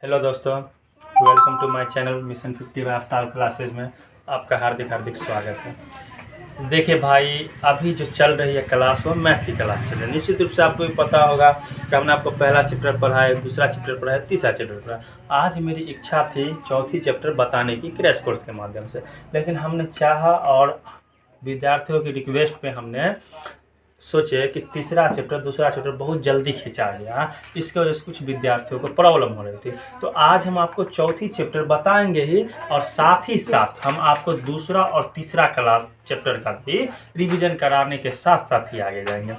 Hello दोस्तों, welcome to my channel mission 50 by Aftar classes में आपका हार्दिक हार्दिक स्वागत है। देखिए भाई, अभी जो चल रही है क्लास वो मैथ की क्लास चल रही है। निश्चित रूप से आपको भी पता होगा कि हमने आपको पहला चैप्टर पढ़ा है, दूसरा चैप्टर पढ़ा है, तीसरा चैप्टर पढ़ा है। आज मेरी इच्छा थी चौथी चैप्टर बताने की क्रैश कोर्स के माध्यम से, लेकिन हमने चाहा और विद्यार्थियों की रिक्वेस्ट पे हमने सोचे कि तीसरा चैप्टर दूसरा चैप्टर बहुत जल्दी खींचा गया, इसकी वजह से कुछ विद्यार्थियों को प्रॉब्लम हो रही थी। तो आज हम आपको चौथी चैप्टर बताएंगे ही, और साथ ही साथ हम आपको दूसरा और तीसरा क्लास चैप्टर का भी रिवीजन कराने के साथ साथ ही आगे जाएंगे।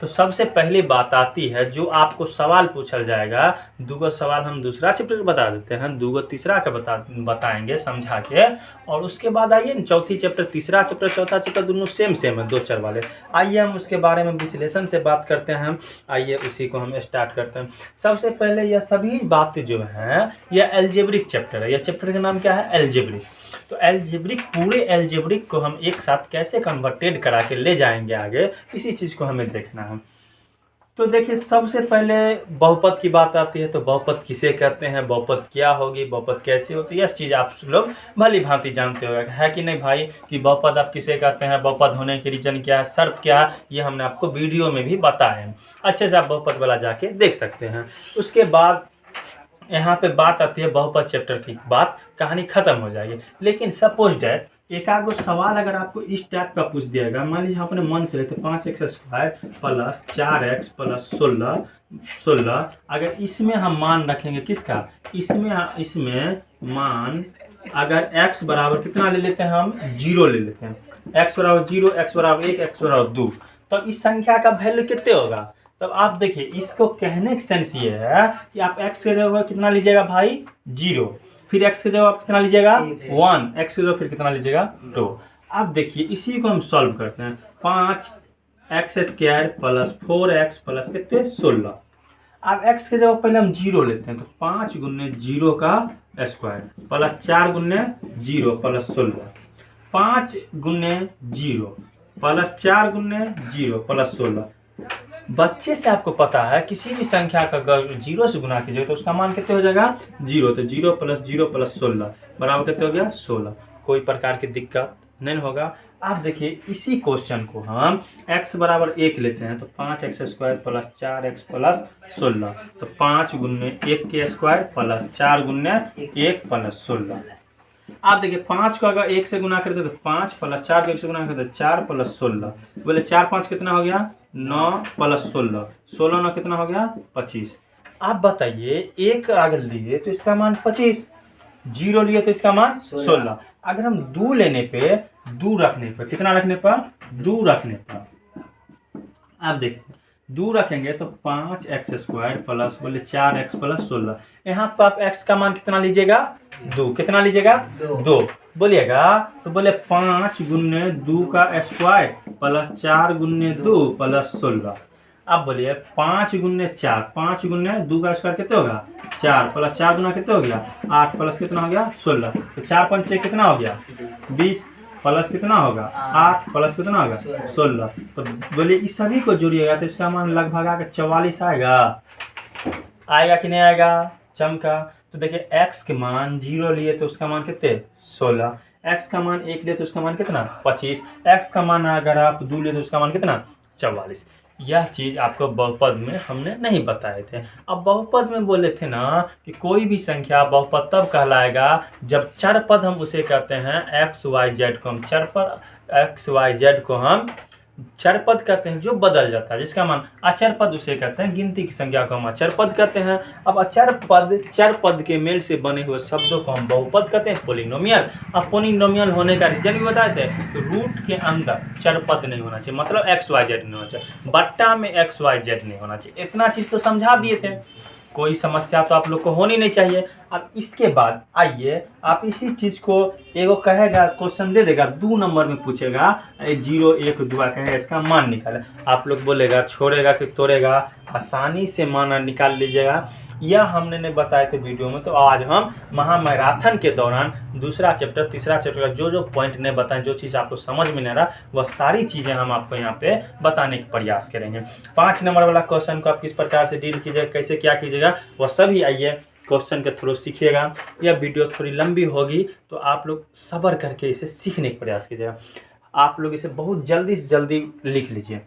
तो सबसे पहली बात आती है, जो आपको सवाल पूछा जाएगा, दूगो सवाल हम दूसरा चैप्टर का बता देते हैं, दूगो तीसरा का बताएंगे समझा के, और उसके बाद आइए न चौथी चैप्टर, तीसरा चैप्टर चौथा चैप्टर दोनों सेम सेम है, दो चर वाले। आइए हम उसके बारे में विश्लेषण से बात करते हैं। आइए उसी को हम स्टार्ट करते हैं। सबसे पहले यह सभी बातें जो हैं, यह एल्जेब्रिक चैप्टर है। यह चैप्टर का नाम क्या है? एल्जेब्रिक। तो एल्जेब्रिक, पूरे एल्जेब्रिक को हम एक साथ कैसे कन्वर्टेड करा के ले जाएंगे आगे, इसी चीज़ को हमें देखना है। तो देखिए, सबसे पहले बहुपद की बात आती है। तो बहुपद किसे कहते हैं, बहुपद क्या होगी, बहुपद कैसे होती है, यह चीज़ आप लोग भली भांति जानते हो, है कि नहीं भाई, कि बहुपद आप किसे कहते हैं, बहुपद होने के रीजन क्या है, शर्त क्या है, ये हमने आपको वीडियो में भी बताया है। अच्छे से आप बहुपद वाला जाके देख सकते हैं। उसके बाद यहाँ पे बात आती है बहुपद चैप्टर की, बात कहानी खत्म हो जाएगी। लेकिन सपोज डैट एक आध सवाल अगर आपको इस टाइप का पूछ दिएगा, मान लीजिए अपने मन से लेते 5x² प्लस 4x प्लस 16, अगर इसमें हम मान रखेंगे किसका, इसमें मान अगर x बराबर कितना ले लेते हैं हम, 0 ले लेते हैं। x बराबर 0, x बराबर 1, x बराबर 2, तब इस संख्या का वैल्यू कितने होगा। तब आप देखिए, इसको कहने का सेंस ये है कि आप x के जगह कितना लीजिएगा भाई, 0, फिर x के जगह आप कितना लीजिएगा, 1, x के जगह फिर कितना लीजिएगा, 2। अब देखिए, इसी को हम सॉल्व करते हैं। 5x² प्लस 4x प्लस कितने, 16। अब x के जगह पहले हम 0 लेते हैं, तो 5 गुने 0 का स्क्वायर प्लस 4 गुने 0 प्लस 16, 5 गुने 0 प्लस 4 गुने 0 प्लस 16। बच्चे से आपको पता है किसी भी संख्या का अगर 0 से गुना कीजिए तो उसका मान कितने हो जाएगा, 0। तो 0 प्लस 16 बराबर कितने हो गया, 16। कोई प्रकार की दिक्कत नहीं होगा। आप देखिए, इसी क्वेश्चन को हम x बराबर 1 लेते हैं, तो 5x² प्लस 4x प्लस 16, तो 5 गुने 1 के स्क्वायर प्लस 4 गुने 1 प्लस 16। आप देखिए, 5 को अगर 1 से गुना करते तो 5 प्लस 4 को 1 से गुना करते 4 प्लस 16, बोले 4 5 कितना हो गया, 9 प्लस 16, 16 9 कितना हो गया, 25। आप बताइए, 1 अगर लिए तो इसका मान 25, 0 लिए तो इसका मान 16। अगर हम 2 लेने पे, 2 रखने पर, कितना रखने पर, 2 रखने पर, आप देखिए 2 रखेंगे तो 5x² प्लस बोले 4x प्लस 16। यहाँ पर आप x का मान कितना लीजिएगा, 2, कितना लीजिएगा, 2 बोलिएगा। तो बोले 5 गुने 2 का स्क्वायर प्लस 4 गुने 2 प्लस 16। अब बोलिए 5 गुने 4, 5 गुने 2 का स्क्वायर कितने होगा, 4 प्लस 4 गुना कितने हो गया, 8 प्लस कितना हो गया, 16। तो 4 5 6 कितना हो गया, 20 प्लस कितना होगा, 8 प्लस कितना होगा, 16। तो बोलिए इस सभी को जोड़िएगा तो इसका मान लगभग आकर 44 आएगा। आएगा कि नहीं आएगा, चमका। तो देखिए, x के मान 0 लिए तो उसका मान कितने, 16, x का मान 1 लिए तो उसका मान कितना, 25, x का मान अगर आप 2 लिए तो उसका मान कितना, 44। यह चीज़ आपको बहुपद में हमने नहीं बताए थे। अब बहुपद में बोले थे ना कि कोई भी संख्या बहुपद तब कहलाएगा जब चर पद हम उसे कहते हैं x y z को हम चर पद, x y z को हम चर पद कहते हैं जो बदल जाता है, जिसका मान अचर पद उसे कहते हैं, गिनती की संख्या को हम अचर पद कहते हैं। अब अचर पद, चर पद के मेल से बने हुए शब्दों को हम बहुपद कहते हैं, पोलिनोमियल। अब पोलिनोमियल होने का रीजन भी बताए थे, तो रूट के अंदर चर पद नहीं होना चाहिए, मतलब x y z नहीं होना चाहिए, बट्टा में x y z नहीं होना चाहिए। इतना चीज़ तो समझा दिए थे, कोई समस्या तो आप लोग को होनी नहीं चाहिए। अब इसके बाद आइए, आप इसी चीज़ को एगो कहेगा, क्वेश्चन दे देगा, 2 नंबर में पूछेगा, 0 1 2 कहेगा इसका मान निकाले। आप लोग बोलेगा छोड़ेगा कि तोड़ेगा, आसानी से मान निकाल लीजिएगा। यह हमने नहीं बताए थे वीडियो में, तो आज हम महामैराथन के दौरान दूसरा चैप्टर तीसरा चैप्टर का जो पॉइंट नहीं बताएं, जो चीज़ आपको समझ में नहीं रहा, वह सारी चीज़ें हम आपको यहाँ पे बताने का प्रयास करेंगे। 5 नंबर वाला क्वेश्चन को आप किस प्रकार से डील कीजिएगा, कैसे क्या कीजिएगा, वह सभी आइए क्वेश्चन के थ्रू सीखिएगा। यह वीडियो थोड़ी लंबी होगी तो आप लोग सब्र करके इसे सीखने का प्रयास कीजिएगा। आप लोग इसे बहुत जल्दी से जल्दी लिख लीजिए।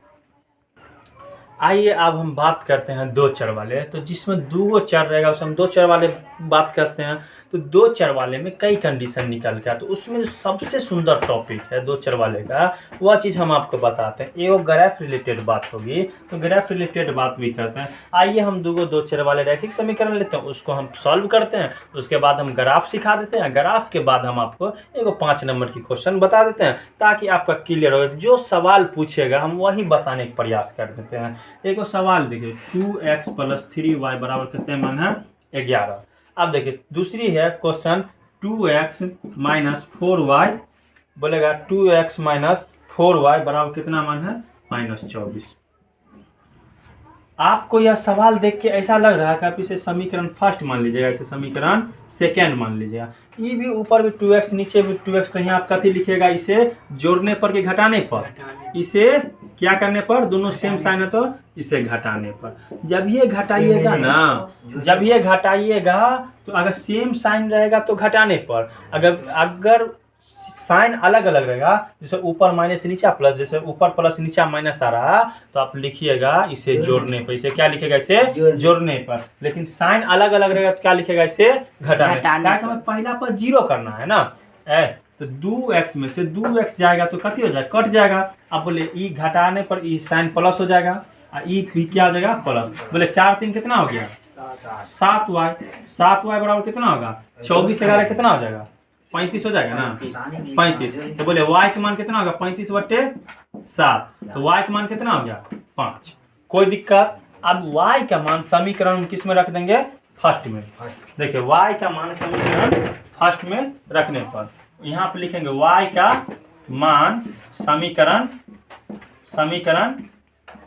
आइए अब हम बात करते हैं दो चर वाले। तो जिसमें दो चर रहेगा उसमें हम दो चर वाले बात करते हैं। तो दो चर वाले में कई कंडीशन निकल के तो उसमें सबसे सुंदर टॉपिक है दो चर वाले का, वह चीज़ हम आपको बताते हैं। एक ग्राफ रिलेटेड बात होगी तो ग्राफ रिलेटेड बात भी करते हैं। आइए हम दो चर वाले रैखिक समीकरण लेते हैं, उसको हम सॉल्व करते हैं, उसके बाद हम ग्राफ सिखा देते हैं। ग्राफ के बाद हम आपको एक 5 नंबर की क्वेश्चन बता देते हैं ताकि आपका क्लियर हो। जो सवाल पूछेगा हम वही बताने का प्रयास कर देते हैं। एक सवाल देखिए 2x + 3y बराबर कितने मान है 11। अब देखिए दूसरी है क्वेश्चन 2x - 4y बोलेगा 2x - 4y बराबर कितना मान है -24। आपको यह सवाल देख के ऐसा लग रहा है कि आप इसे समीकरण फर्स्ट मान लीजिएगा, इसे समीकरण सेकेंड मान लीजिएगा। ये भी ऊपर भी 2x नीचे भी 2x, तो यहाँ आप कथी लिखिएगा, इसे जोड़ने पर कि घटाने पर, इसे क्या करने पर, दोनों सेम साइन है तो इसे घटाने पर। जब ये घटाइएगा ना, जब ये घटाइएगा तो अगर सेम साइन रहेगा तो घटाने पर, अगर साइन अलग अलग रहेगा, जैसे ऊपर माइनस नीचा प्लस, जैसे ऊपर प्लस नीचा माइनस आ रहा, तो आप लिखिएगा इसे जोड़ने पर। इसे क्या लिखेगा, इसे जोड़ने पर। लेकिन साइन अलग अलग रहेगा तो क्या लिखेगा, इसे घटाने पर। हमें पहला पर 0 करना है ना, तो 2x में से 2x जाएगा तो कथी हो जाएगा, कट जाएगा। अब बोले ई घटाने पर ई साइन प्लस हो जाएगा और ई क्या हो जाएगा, प्लस। बोले 4 3 कितना हो गया 7y, 7y बराबर कितना होगा 24, 11 कितना हो जाएगा 35 हो जाएगा ना, 35। तो बोले y का मान कितना होगा 35/7, तो y का मान कितना हो गया 5। कोई दिक्कत। अब y का मान समीकरण किस में रख देंगे, फर्स्ट में। देखिए y का मान समीकरण फर्स्ट में रखने पर यहाँ पे लिखेंगे y का मान समीकरण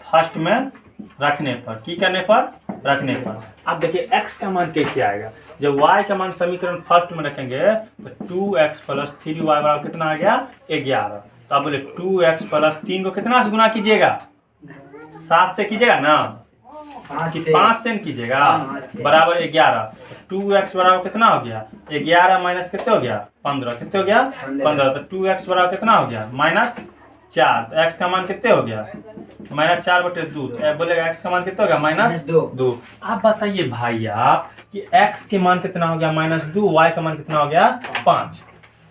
फर्स्ट में रखने पर, की करने पर, रखने पर। अब देखिए x का मान कैसे आएगा, जब y का मान समीकरण फर्स्ट में रखेंगे तो 2x + 3y बराबर कितना आ गया 11। तो अब बोले 2x + 3 को कितना से गुना कीजिएगा, 7 से कीजिएगा ना, कि 5 से कीजिएगा, बराबर 11। 2x बराबर कितना हो गया 11 माइनस कितने हो गया 15, कितने हो गया 15। तो 2x बराबर कितना हो गया -4। तो x का मान कितने हो गया -4/2। तो बोलेगा x का मान कितना हो गया -2। आप बताइए भाई आप कि x के मान कितना हो गया -2, y का मान कितना हो गया 5।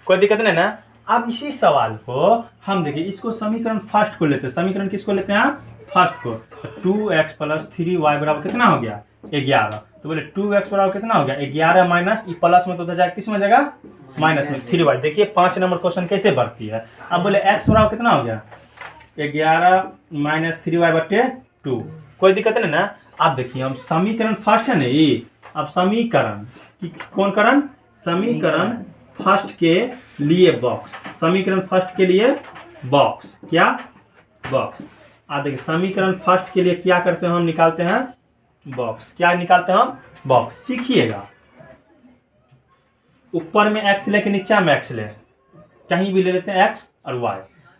कोई दिक्कत नहीं ना। अब इसी सवाल को हम देखिए, इसको समीकरण फर्स्ट को लेते हैं। समीकरण किसको लेते हैं, फर्स्ट को। तो 2x + 3y बराबर कितना हो गया 11। तो बोले 2x बराबर कितना हो गया 11 माइनस ई प्लस में तो जाएगा, किस में जाएगा माइनस में 3y। देखिए 5 नंबर क्वेश्चन कैसे बढ़ती है। अब बोले x बराबर कितना हो गया 11 - 3y/2। कोई दिक्कत नहीं ना। अब देखिए हम समीकरण फर्स्ट है ना ये, अब समीकरण कौन करण, समीकरण फर्स्ट के लिए बॉक्स, समीकरण फर्स्ट के लिए बॉक्स, क्या बॉक्स। अब देखिए समीकरण फर्स्ट के लिए क्या करते हैं, हम निकालते हैं बॉक्स। क्या निकालते हैं हम, बॉक्स। सीखिएगा, ऊपर में x लेके नीचे में x ले, कहीं भी ले लेते हैं x और y।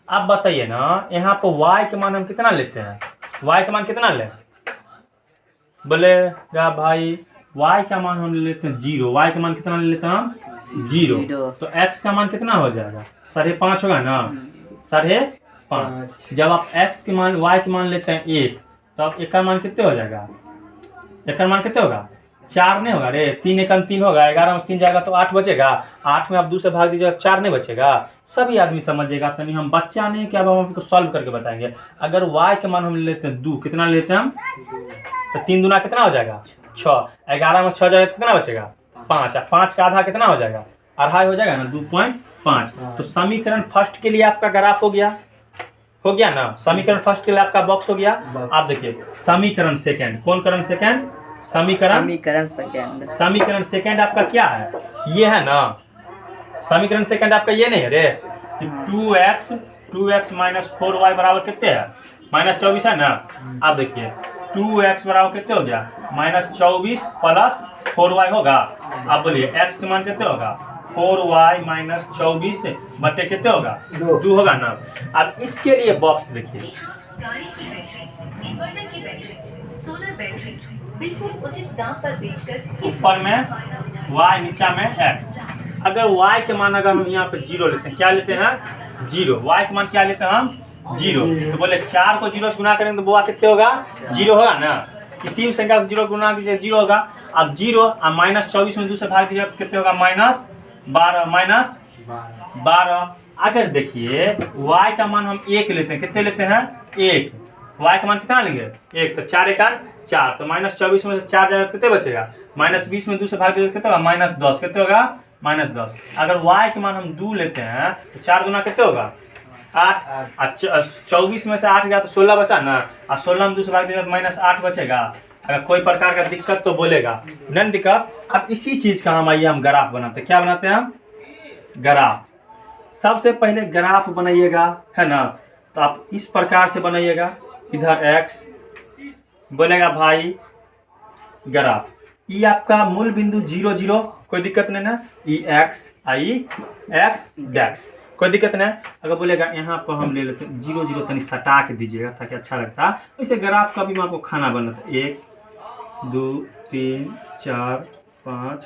अब बताइए ना, यहाँ पर y के मान हम कितना लेते हैं, y का मान कितना ले, बोलेगा भाई y का मान हम ले लेते हैं 0। y का मान कितना ले लेते हैं हम 0। तो x का मान कितना हो जाएगा 5.5 होगा ना, 5.5। जब आप x के मान y के मान लेते हैं 1, तो अब 1 का मान कितने हो जाएगा, 1 का मान कितने होगा 4 नहीं होगा रे, 3 1 3 होगा, 11 में 3 जाएगा तो 8 बचेगा। 8 में आप 2 से भाग दीजिएगा 4 नहीं बचेगा। सभी आदमी समझिएगा, तो नहीं हम बच्चा नहीं क्या, अब हम आपको सॉल्व करके बताएंगे। अगर y के मान हम ले लेते हैं 2, कितना ले लेते हैं हम, तो 3 दूना कितना हो जाएगा 6, 11 में 6 जाएगा तो कितना बचेगा 5, 5 का आधा कितना हो जाएगा, अढ़ाई हो जाएगा ना, 2.5। तो समीकरण फर्स्ट के लिए आपका ग्राफ हो गया ना, समीकरण फर्स्ट के लिए आपका बॉक्स हो गया। आप देखिए समीकरण सेकंड, कौन करण सेकंड, समीकरण सेकंड आपका क्या है, ये है ना, समीकरण सेकंड आपका ये नहीं है रे, 2x - 4y बराबर कितने है -24 है ना। आप देखिए 2x बराबर कितने हो गया -24 + 4y होगा। आप बोलिए x के मान कितने होगा 4y - 24 बटे कितने होगा 2 होगा ना। अब इसके लिए बॉक्स देखिए, बिल्कुल उचित दाम पर बेचकर ऊपर में y नीचा में x। अगर y के मान अगर हम यहाँ पे जीरो लेते हैं, क्या लेते हैं जीरो, y के मान क्या लेते हैं हम जीरो, तो बोले 4 को जीरो से गुना करेंगे तो बुआ कितने होगा जीरो होगा ना, किसी भी संख्या को जीरो गुना कीजिए जीरो होगा। अब जीरो और -24 में 2 से भाग दीजिए तो कितने होगा -12। अगर देखिए y का मान हम 1 लेते हैं, कितने लेते हैं 1, y का मान कितना लेंगे 1, तो 4 1 4, तो -24 में से 4 जाएगा तो कितने बचेगा, -20 में 2 से भाग दीजिए कितने होगा -10, कितने होगा -10। अगर y के मान हम 2 लेते हैं तो 4 गुना कितने होगा 8, 24 में से 8 गया तो 16 बचा ना, और 16 में 2 से भाग दीजिए तो -8 बचेगा। अगर कोई प्रकार का दिक्कत तो बोलेगा, नहीं दिक्कत। अब इसी चीज का हम आइए हम ग्राफ बनाते हैं, क्या बनाते हैं हम ग्राफ। सबसे पहले ग्राफ बनाइएगा, है ना, तो आप इस प्रकार से बनाइएगा, इधर x बोलेगा भाई ग्राफ, ये आपका मूल बिंदु 0 0, कोई दिक्कत नहीं ना, ई x डैक्स, कोई दिक्कत नहीं। अगर बोलेगा यहाँ पर हम ले लेते हैं 0 0, तनी सटा के दीजिएगा ताकि अच्छा लगता है। वैसे ग्राफ का भी मैं आपको खाना बनाता है, 1 2 3 4 5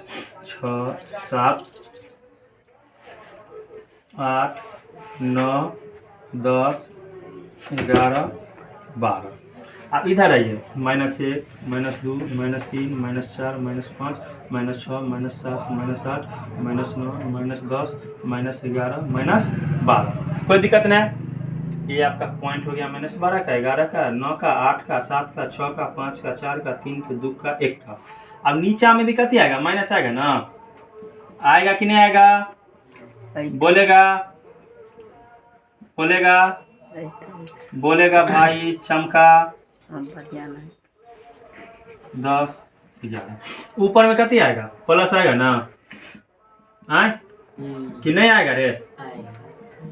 6 7 8 9 10 11 12। अब इधर आइए, -1 -2 -3 -4 -5 -6 -7 -8 -9 -10 -11 -12, कोई दिक्कत नहीं। ये आपका पॉइंट हो गया -12 का, 11 का, 9 का, 8 का, 7 का, 6 का, 5 का, 4 का, 3 का, 2 का, 1 का। अब नीचा में भी कति आएगा माइनस आएगा ना, आएगा कि नहीं आएगा, बोलेगा बोलेगा बोलेगा भाई चमका 10 11। ऊपर में कति आएगा प्लस आएगा ना, आए कि नहीं आएगा रे,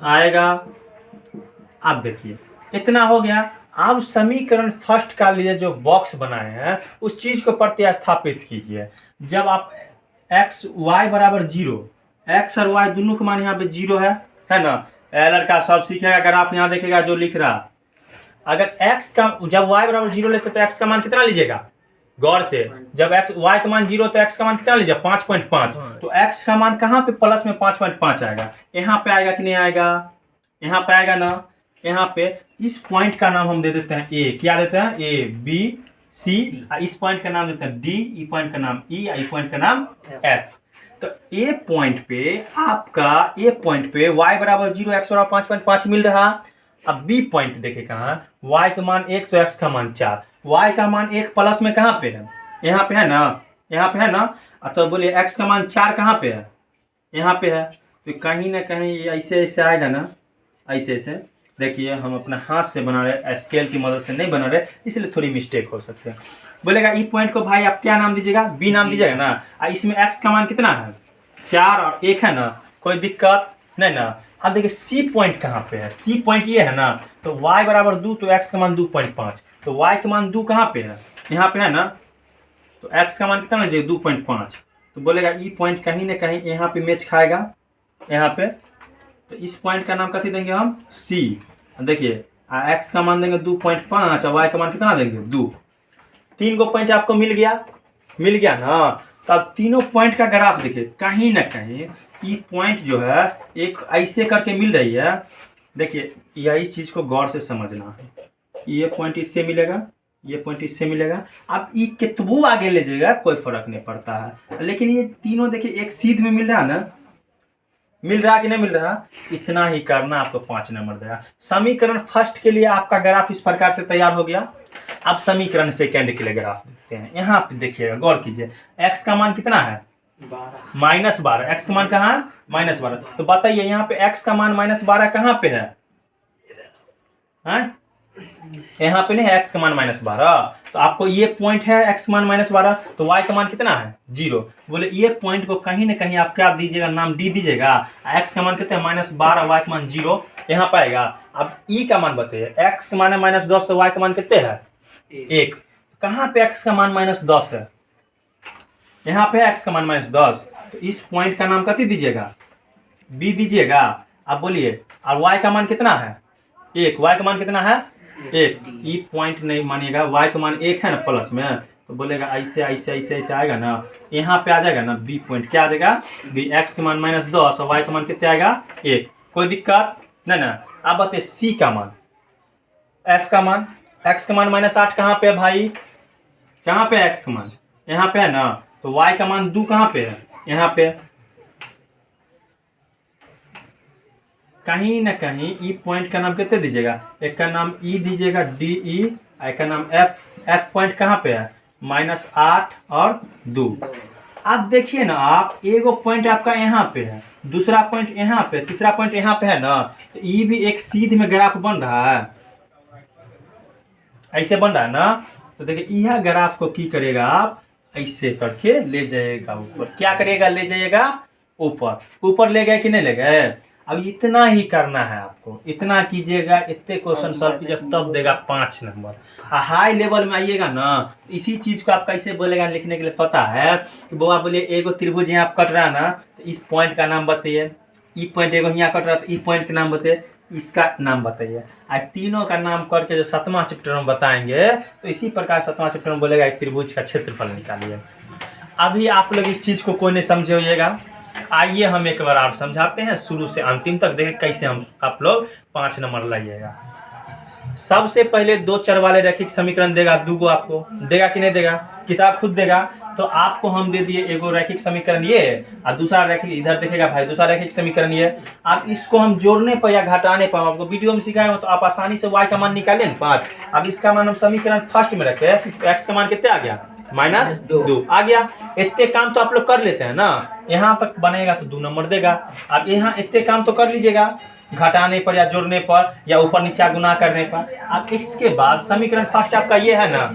आएगा। अब देखिए इतना हो गया। अब समीकरण फर्स्ट का लिए जो बॉक्स बनाए हैं उस चीज को प्रतिस्थापित कीजिए। जब आप x y बराबर 0, x और y दोनों का मान यहाँ पे 0 है ना, लड़का सब सीखेगा। अगर आप यहाँ देखेगा जो लिख रहा, अगर x का जब y बराबर 0 लेते तो x का मान कितना लीजिएगा गौर से, जब y का मान 0 तो x का मान कितना लीजिए 5.5, तो x का मान कहाँ पे प्लस में 5.5 आएगा, यहाँ पे आएगा कि नहीं आएगा, यहाँ पे आएगा ना। यहाँ पे इस पॉइंट का नाम हम दे देते हैं a, क्या देते हैं a b c, इस पॉइंट का नाम देते हैं d, ई पॉइंट का नाम e, ई पॉइंट का नाम f। तो a पॉइंट पे आपका a पॉइंट पे y बराबर 0 x बराबर 5.5 मिल रहा। अब b पॉइंट देखे कहाँ, y का मान 1 तो x का मान 4, y का मान 1 प्लस में कहाँ पे है, यहाँ पे है ना, यहाँ पे है ना। तो बोलिए x का मान 4 कहाँ पे है, यहाँ पे है। तो कहीं ना कहीं ऐसे ऐसे आएगा ना, ऐसे ऐसे। देखिए हम अपना हाथ से बना रहे, स्केल की मदद से नहीं बना रहे, इसलिए थोड़ी मिस्टेक हो सकती है। बोलेगा ई पॉइंट को भाई आप क्या नाम दीजिएगा, बी नाम दीजिएगा ना। इसमें x का मान कितना है 4 और 1 है ना, कोई दिक्कत नहीं ना। अब देखिए सी पॉइंट कहाँ पे है, सी पॉइंट ये है ना, तो y बराबर 2 तो x का मान 2.5, तो y का मान 2 कहाँ पे है, यहाँ पे है ना, तो x का मान कितना लीजिए 2.5। तो बोलेगा ई पॉइंट कहीं ना कहीं यहाँ पे मैच खाएगा यहाँ पे, तो इस पॉइंट का नाम कथी देंगे हम C। देखिए x का मान देंगे 2.5 और y का मान कितना देंगे 2। 3 को पॉइंट आपको मिल गया ना। तो अब तीनों पॉइंट का ग्राफ देखिए, कहीं ना कहीं ये पॉइंट जो है एक ऐसे करके मिल रही है। देखिए यही चीज को गौर से समझना है, ये पॉइंट इससे मिलेगा, ये पॉइंट इससे मिलेगा। अब ये कितबू आगे ले जाएगा कोई फर्क नहीं पड़ता है, लेकिन ये तीनों देखिए एक सीध में मिल रहा है ना, मिल रहा कि नहीं मिल रहा, इतना ही करना आपको 5 नंबर देगा। समीकरण फर्स्ट के लिए आपका ग्राफ इस प्रकार से तैयार हो गया। अब समीकरण सेकंड के लिए ग्राफ देखते हैं। यहाँ पे देखिएगा, गौर कीजिए, x का मान कितना है -12, x का मान कहाँ है -12। तो बताइए यहाँ पे x का मान -12 कहाँ पे है, यहाँ पे नहीं है x का मान -12। तो आपको ये पॉइंट है x का मान -12, तो y का मान कितना है 0। बोले ये पॉइंट को कहीं ना कहीं आप क्या दीजिएगा, नाम d दीजिएगा। x का मान कितना है -12, y का मान 0 यहाँ पाएगा। अब e का मान बताइए, x का मान है -10 तो y का मान कितने है 1। कहाँ पे x का मान -10 है, यहाँ पे x का मान -10, तो इस पॉइंट का नाम कथी दीजिएगा b दीजिएगा। अब बोलिए और y का मान कितना है 1, y का मान कितना है 1। ई पॉइंट नहीं मानिएगा, y का मान 1 है ना प्लस में, तो बोलेगा ऐसे ऐसे ऐसे ऐसे आएगा ना, यहाँ पे आ जाएगा ना बी पॉइंट, क्या आ जाएगा बी, एक्स का मान -10 और वाई का मान कितना आएगा 1, कोई दिक्कत नहीं ना। अब बताइए सी का मान, एफ का मान, एक्स का मान -8 कहाँ पे है भाई, कहाँ पे है एक्स का मान, यहाँ पे है ना, तो वाई का मान 2 कहाँ पे है, यहाँ पे। कहीं ना कहीं ई पॉइंट का नाम कितने दीजिएगा, एक का नाम ई दीजिएगा डी ई, एक का नाम एफ, एफ पॉइंट कहाँ पे है -8 और 2। अब देखिए ना आप, एगो पॉइंट आपका यहाँ पे है, दूसरा पॉइंट यहाँ पे, तीसरा पॉइंट यहाँ पे है ना, तो ई भी एक सीध में ग्राफ बन रहा है, ऐसे बन रहा है ना। तो देखिए यह ग्राफ को की करेगा आप, ऐसे करके ले जाएगा ऊपर, क्या करेगा ले जाइएगा ऊपर, ऊपर ले गए कि नहीं ले गए। अब इतना ही करना है आपको, इतना कीजिएगा, इतने क्वेश्चन सॉल्व कीजिए, तब देगा 5 नंबर। हाई लेवल में आइएगा ना, इसी चीज को आप कैसे बोलेगा लिखने के लिए पता है कि बुआ बोलिए एगो त्रिभुज यहाँ कट रहा है ना, तो इस पॉइंट का नाम बताइए, ई पॉइंट एगो यहाँ कट रहा है तो ई पॉइंट का नाम बताइए, इसका नाम बताइए। आज तीनों का नाम करके जो 7वां चैप्टर में बताएंगे, तो इसी प्रकार 7वां चैप्टर में बोलेगा त्रिभुज का क्षेत्रफल निकालिए। अभी आप लोग इस चीज को कोई नहीं समझे होइएगा, आइए हम एक बार आप समझाते हैं शुरू से अंतिम तक, देखें कैसे हम आप लोग 5 नंबर लाइएगा। सबसे पहले 2 चर वाले रैखिक समीकरण देगा, 2 को आपको देगा कि नहीं देगा, किताब खुद देगा। तो आपको हम दे दिए एगो रैखिक समीकरण ये, और दूसरा रैखिक इधर देखेगा भाई, दूसरा रैखिक समीकरण ये। आप इसको हम जोड़ने पर या घटाने पर, आपको वीडियो में सिखाए हो तो आप आसानी से y का मान निकाले ना 5। अब इसका मान हम समीकरण फर्स्ट में रखे, तो x का मान कितने आ गया -2 आ गया। इतने काम तो आप लोग कर लेते हैं ना, यहाँ तक बनेगा तो 2 नंबर देगा। अब यहाँ इतने काम तो कर लीजिएगा, घटाने पर या जोड़ने पर या ऊपर नीचा गुना करने पर। अब इसके बाद समीकरण फर्स्ट आपका ये है ना,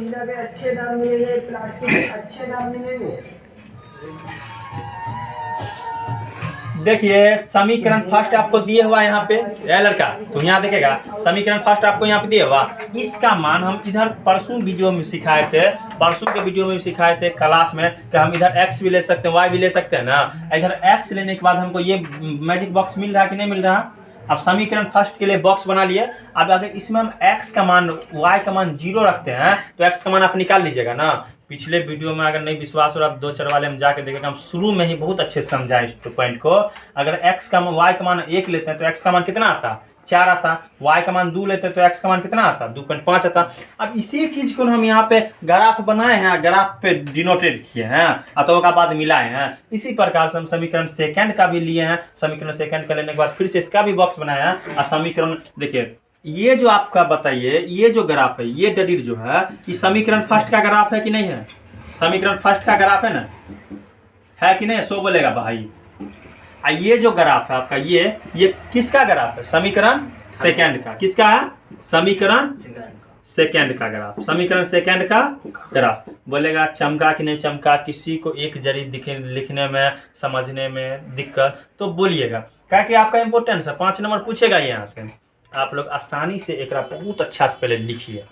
देखिए समीकरण फर्स्ट आपको दिए हुआ यहाँ पे, लड़का तो यहाँ देखेगा समीकरण फर्स्ट आपको यहाँ पे दिया हुआ, इसका मान हम इधर परसों वीडियो में सिखाए थे, परसों के वीडियो में सिखाए थे क्लास में कि हम इधर x भी ले सकते हैं, y भी ले सकते हैं ना। इधर x लेने के बाद हमको ये मैजिक बॉक्स मिल रहा है कि नहीं मिल रहा। अब समीकरण फर्स्ट के लिए बॉक्स बना लिए। अब अगर इसमें हम x का मान y का मान 0 रखते हैं तो x का मान आप निकाल लीजिएगा ना। पिछले वीडियो में अगर नहीं विश्वास हो रहा 2 चर वाले में जाके देखेगा, हम शुरू में ही बहुत अच्छे से समझाए इस पॉइंट को। अगर x का मान y का मान 1 लेते हैं तो x का मान कितना आता, 4 आता। y का मान 2 लेते हैं तो x का मान कितना आता, 2.5 आता। अब इसी चीज को हम यहाँ पे ग्राफ बनाए हैं, ग्राफ पे डिनोटेड किए हैं, अथवा का बाद मिलाए हैं। इसी प्रकार से हम समीकरण सेकंड का भी लिए हैं, समीकरण सेकंड का लेने के बाद फिर से इसका भी बॉक्स बनाया है। और समीकरण देखिए ये जो आपका बताइए, ये जो ग्राफ है ये डडीर जो है, कि समीकरण फर्स्ट का ग्राफ है कि नहीं है, समीकरण फर्स्ट का ग्राफ है ना, है कि नहीं, सो बोलेगा भाई। ये जो ग्राफ है आपका ये किसका ग्राफ है, समीकरण सेकंड का। किसका है, समीकरण सेकंड का ग्राफ, समीकरण सेकंड का ग्राफ। बोलेगा चमका कि नहीं चमका, किसी को एक जरी लिखने में समझने में दिक्कत तो बोलिएगा, क्या कि आपका इंपोर्टेंस है, 5 नंबर पूछेगा यहाँ से। आप लोग आसानी से एक बहुत अच्छा से पहले लिखिए।